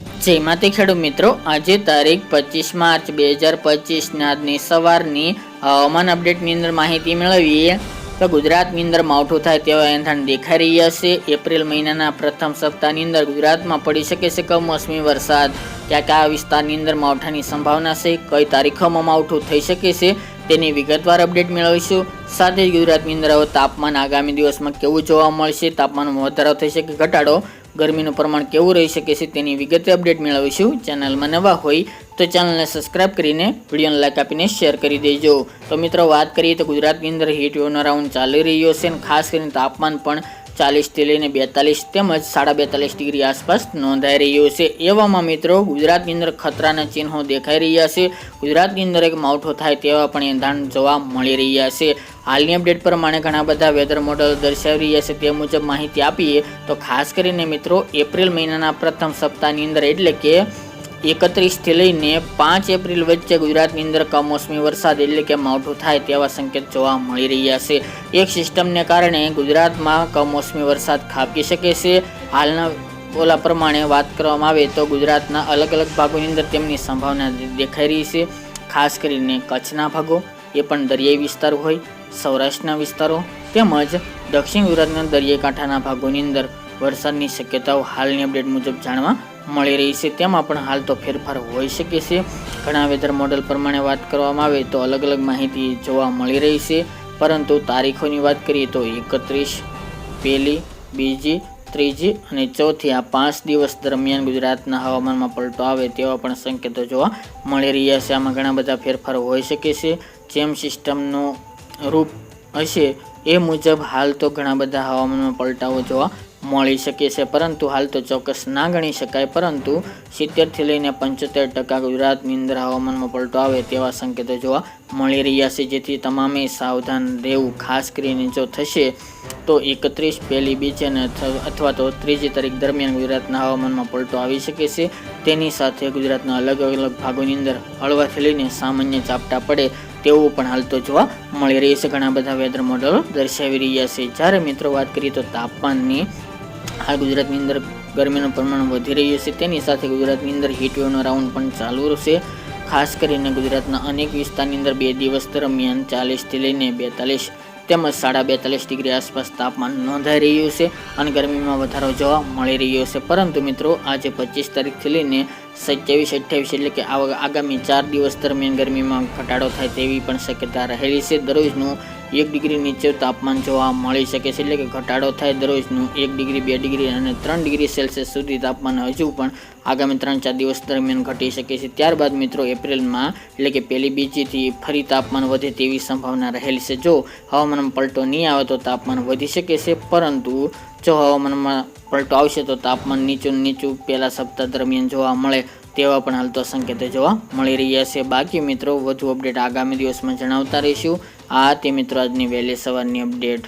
જય માતે ખેડૂત મિત્રો, આજે તારીખ 25 માર્ચ 2025 આજની સવારની હવામાન અપડેટની અંદર માહિતી મેળવીએ તો ગુજરાતની અંદર માવઠું થાય તેવા એંધાણ દેખાઈ રહ્યા છે। એપ્રિલ મહિનાના પ્રથમ સપ્તાહની અંદર ગુજરાતમાં પડી શકે છે કમોસમી વરસાદ। કયા વિસ્તારની અંદર માવઠાની સંભાવના છે, કઈ તારીખોમાં માવઠું થઈ શકે છે તેની વિગતવાર અપડેટ મેળવીશું। સાથે જ ગુજરાતની અંદર હવે તાપમાન આગામી દિવસમાં કેવું જોવા મળશે, તાપમાનમાં વધારો થઈ શકે ઘટાડો, ગરમીનું પ્રમાણ કેવું રહી શકે છે તેની વિગતે અપડેટ મેળવીશું। ચેનલમાં નવા હોય તો ચેનલને સબસ્ક્રાઇબ કરીને વિડીયોને લાઈક આપીને શેર કરી દેજો। તો મિત્રો વાત કરીએ તો ગુજરાતની અંદર હીટ વેવનો રાઉન્ડ ચાલી રહ્યો છે અને ખાસ કરીને તાપમાન પણ 40 થી લઈને 42 તેમજ 42.5 ડિગ્રી આસપાસ નોંધાઈ રહ્યું છે। એવામાં મિત્રો ગુજરાતની અંદર ખતરાના ચિહ્નો દેખાઈ રહ્યા છે। ગુજરાતની અંદર એક માવઠો થાય તેવા પણ એંધાણ જોવા મળી રહ્યા છે। હાલની અપડેટ પ્રમાણે ઘણા બધા વેધર મોડલ દર્શાવી રહ્યા છે, તે મુજબ માહિતી આપીએ તો ખાસ કરીને મિત્રો એપ્રિલ મહિનાના પ્રથમ સપ્તાહની અંદર એટલે કે 31 થી લઈને 5 એપ્રિલ વચ્ચે ગુજરાતની અંદર કમોસમી વરસાદ એટલે કે માવઠું થાય તેવા સંકેત જોવા મળી રહ્યા છે। એક સિસ્ટમને કારણે ગુજરાતમાં કમોસમી વરસાદ ખાબકી શકે છે। હાલના ઓલા પ્રમાણે વાત કરવામાં આવે તો ગુજરાતના અલગ અલગ ભાગોની અંદર તેમની સંભાવના દેખાઈ રહી છે। ખાસ કરીને કચ્છના ભાગો, એ પણ દરિયાઈ વિસ્તાર હોય, સૌરાષ્ટ્રના વિસ્તારો તેમજ દક્ષિણ ગુજરાતના દરિયાઈ કાંઠાના ભાગોની અંદર વરસાદની શક્યતાઓ હાલની અપડેટ મુજબ જાણવા મળી રહી છે। તેમાં પણ હાલ તો ફેરફાર હોઈ શકે છે। ઘણા વેધર મોડલ પ્રમાણે વાત કરવામાં આવે તો અલગ અલગ માહિતી જોવા મળી રહી છે, પરંતુ તારીખોની વાત કરીએ તો 31, 1, 2, 3 અને 4 આ 5 દિવસ દરમિયાન ગુજરાતના હવામાનમાં પલટો આવે તેવા પણ સંકેતો જોવા મળી રહ્યા છે। આમાં ઘણા બધા ફેરફારો હોઈ શકે છે। જેમ સિસ્ટમનું રૂપ હશે એ મુજબ હાલ તો ઘણા બધા હવામાનમાં પલટાઓ જોવા મળી શકે છે, પરંતુ હાલ તો ચોક્કસ ના ગણી શકાય। પરંતુ 70 થી લઈને 75% ગુજરાતની અંદર હવામાનમાં પલટો આવે તેવા સંકેતો જોવા મળી રહ્યા છે, જેથી તમામે સાવધાન રહેવું। ખાસ કરીને જો થશે તો 31, 1, 2 અને અથવા તો 3 તારીખ દરમિયાન ગુજરાતના હવામાનમાં પલટો આવી શકે છે। તેની સાથે ગુજરાતના અલગ અલગ ભાગોની અંદર હળવાથી લઈને સામાન્ય ઝાપટા પડે તેવું પણ હાલ તો જોવા મળી રહી છે। ઘણા બધા વેધર મોડલો દર્શાવી રહ્યા છે। જ્યારે મિત્રો વાત કરીએ તો તાપમાનની, હાલ ગુજરાતની અંદર ગરમીનું પ્રમાણ વધી રહ્યું છે, તેની સાથે ગુજરાતની અંદર હીટવેવનો રાઉન્ડ પણ ચાલુ રહેશે। ખાસ કરીને ગુજરાતના અનેક વિસ્તારની અંદર 2 દિવસ દરમિયાન 40 થી લઈને 42 તેમજ 42.5 ડિગ્રી આસપાસ તાપમાન નોંધાઈ રહ્યું છે અને ગરમીમાં વધારો જોવા મળી રહ્યો છે। પરંતુ મિત્રો આજે 25 તારીખથી લઈને 27, 28 એટલે કે આગામી 4 દિવસ દરમિયાન ગરમીમાં ઘટાડો થાય તેવી પણ શક્યતા રહેલી છે। દરરોજનું 1 ડિગ્રી નીચે તાપમાન જોવા મળી શકે છે, એટલે કે ઘટાડો થાય દરરોજનું 1 ડિગ્રી, 2 ડિગ્રી અને 3 ડિગ્રી સેલ્સિયસ સુધી તાપમાન હજુ પણ આગામી 3-4 દિવસ દરમિયાન ઘટી શકે છે। ત્યારબાદ મિત્રો એપ્રિલમાં એટલે કે 1, 2 થી ફરી તાપમાન વધે તેવી સંભાવના રહેલી છે। જો હવામાનમાં પલટો નહીં આવે તો તાપમાન વધી શકે છે, પરંતુ જો હવામાનમાં પલટો આવશે તો તાપમાન નીચું પહેલા સપ્તાહ દરમિયાન જોવા મળે તેવા પણ હાલ તો સંકેતો જોવા મળી રહ્યા છે। બાકી મિત્રો વધુ અપડેટ આગામી દિવસમાં જણાવતા રહીશું। આ તે મિત્રો આજની વહેલી સવારની અપડેટ।